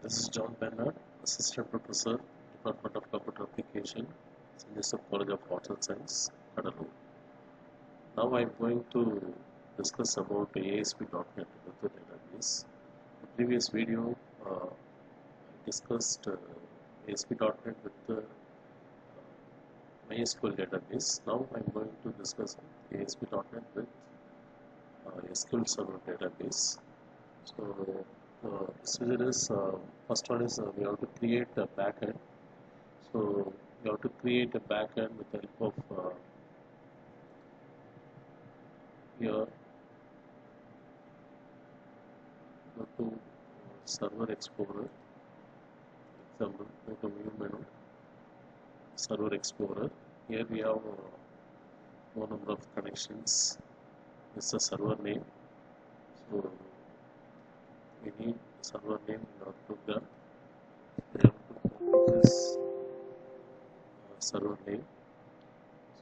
This is John Bernard, Assistant Professor, Department of Computer Application, St.Joseph College of Arts and Science, Cuddalore. Now I am going to discuss about ASP.NET with the database. In the previous video, I discussed ASP.NET with the MySQL database. Now I am going to discuss ASP.NET with SQL Server database. So procedure is first one is we have to create a backend. So we have to create a backend with the help of here go to Server Explorer. Example, go to View menu, Server Explorer. Here we have more number of connections. This is the server name. So we need server name in our program. We have to copy this server name.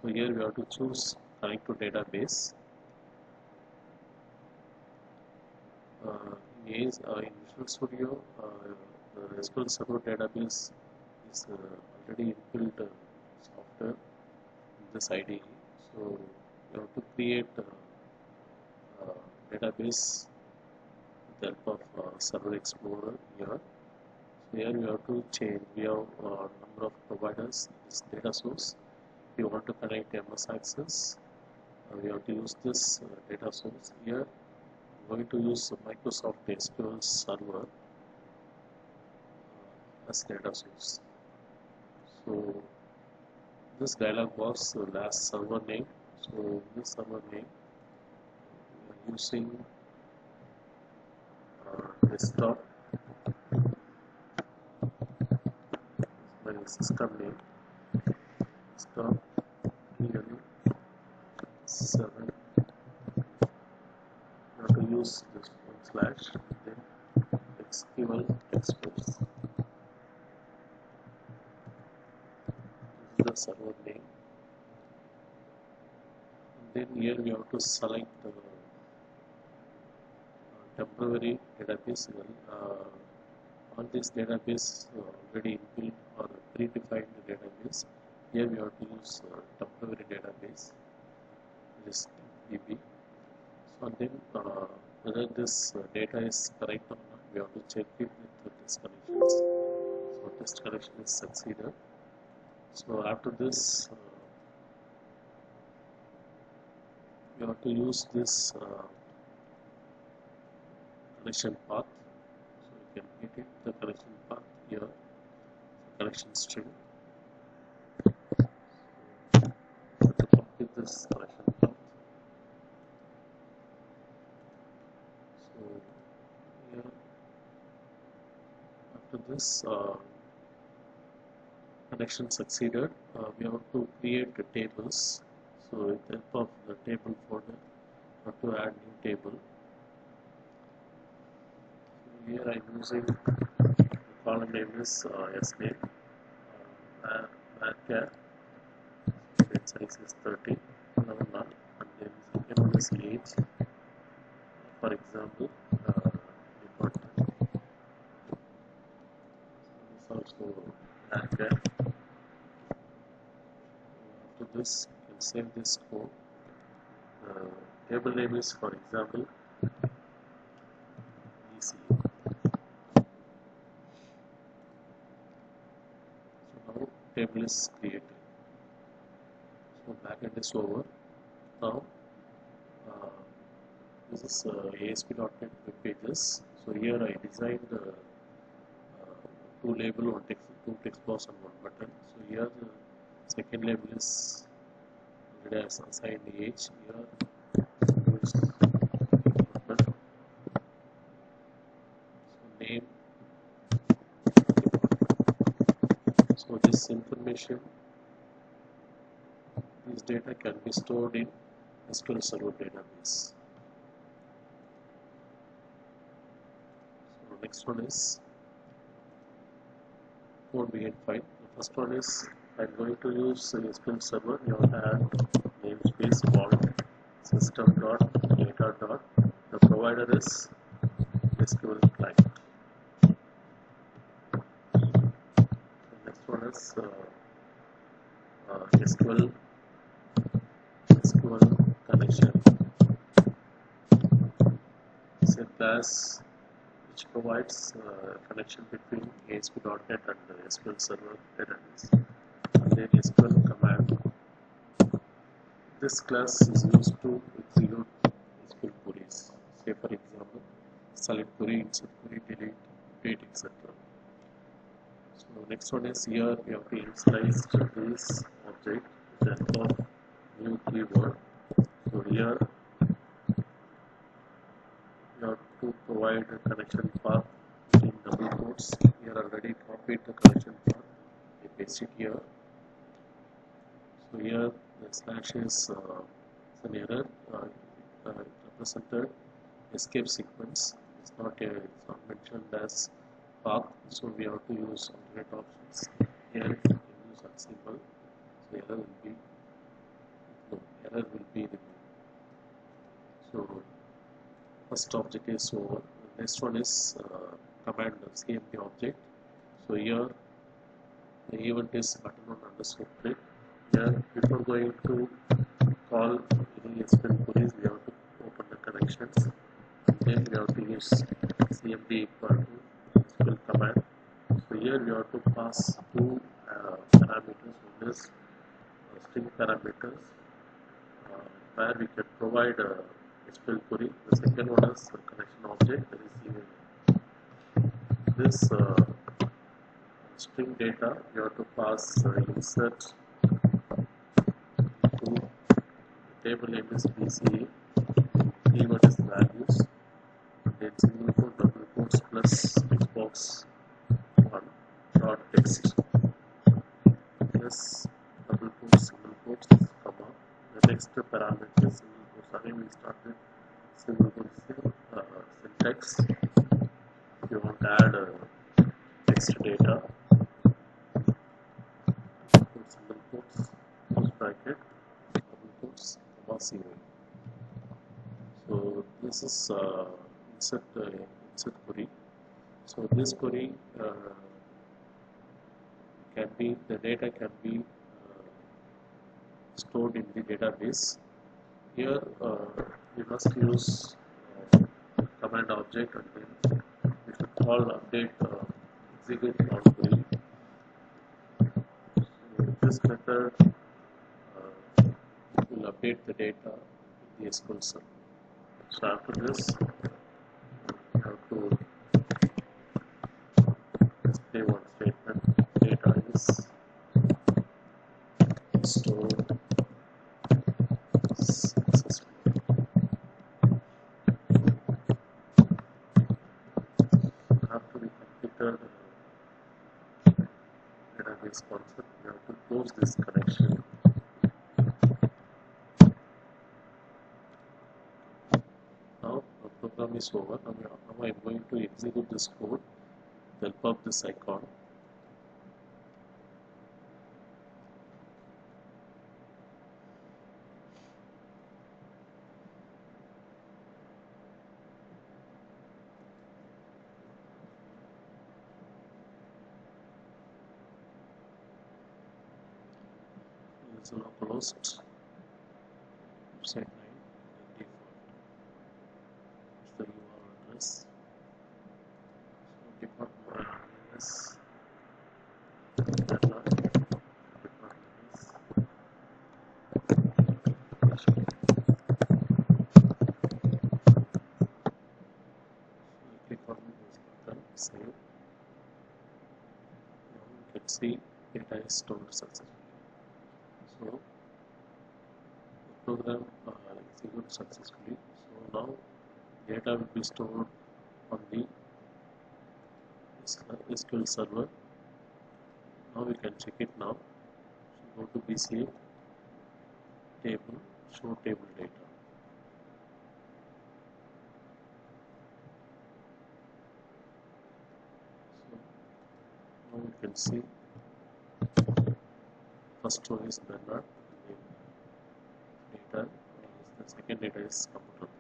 So here we have to choose connect to database. In Visual Studio, the SQL Server database is already inbuilt software in this IDE. So we have to create database with the help of Server Explorer here. So here we have to change. We have number of providers. This data source. We want to connect MS Access. We have to use this data source here. I'm going to use Microsoft SQL Server as data source. So this dialog box last server name. So this server name we are using desktop. My system name desktop EL7. To use this / then XML export. This is the server name. And then here we have to select the temporary database. On this database already inbuilt or predefined database. Here we have to use temporary database, which is DB. And then whether this data is correct or not, we have to check it with the test connections. So test connection is succeeded. So after this, we have to use this connection path. So you can get it the connection path here, so connection string. So to complete this connection path. After this connection succeeded, we have to create tables. So with the help of the table folder, we have to add new table. So here I am using the column name is sname, varchar, its size is 30, and then second one is age. For example, also varchar. After this, you can save this code. Table name is, for example, EC. So now table is created. So backend is over. Now this is ASP.NET web pages. So here I designed two label, two text box and one button. So here the second label is already assigned age. Here button. So name. So this information, this data can be stored in SQL Server database. So next one is code begin file. The first one is I am going to use SQL Server. You have to add namespace called system.data. The provider is SQL client. one is SQL connection. It's a class which provides connection between ASP.NET and SQL Server database, and then SQL command. This class is used to execute SQL queries. Say for example, select query, insert query, delete, update, etc. So next one is here we have to initialize this object with the help of new keyword. So here you have to provide a connection path in double quotes. Here already copied the connection path. We paste it here. So here the slash is an error. It represented escape sequence. It's not mentioned as path, so we have to use alternate options. Here we can use unsymbol. So error will be removed. So first object is over. The next one is command CMD object. So here the event is button on underscore click. Here before going to call any SQL queries, we have to open the connections. Then we have to use CMD equal to SQL command. So here we have to pass two parameters. One is string parameters where we can provide a SQL query. The second one is the connection object, that is event. This string data you have to pass insert to table name is BCA, keyword is values, then single quote double quotes plus xbox 1 dot text plus double quotes single quotes comma. The next parameter is single quotes. Again we start with single quotes syntax. If you want to add text data, single quotes, close bracket, double quotes, comma 0. So this is insert query. So this query the data can be stored in the database. Here we must use command object, and then we should call update execute on query. So this method will update the data in the SQL server. So after this, you have to display one statement. Data is stored successfully. After we completed database concept, we have to close this connection. Now the program is over. Now I am going to execute this code with the help of this icon. This is localhost website 9 default. The URL address. So default URL is default name is click on this button, save. Now you can see data is stored successfully. So the program executes successfully. So now data will be stored on the SQL server. Now we can check it now. So go to BCA table, show table data. So now we can see first one is Bernard, data, the second data is Cuddalore.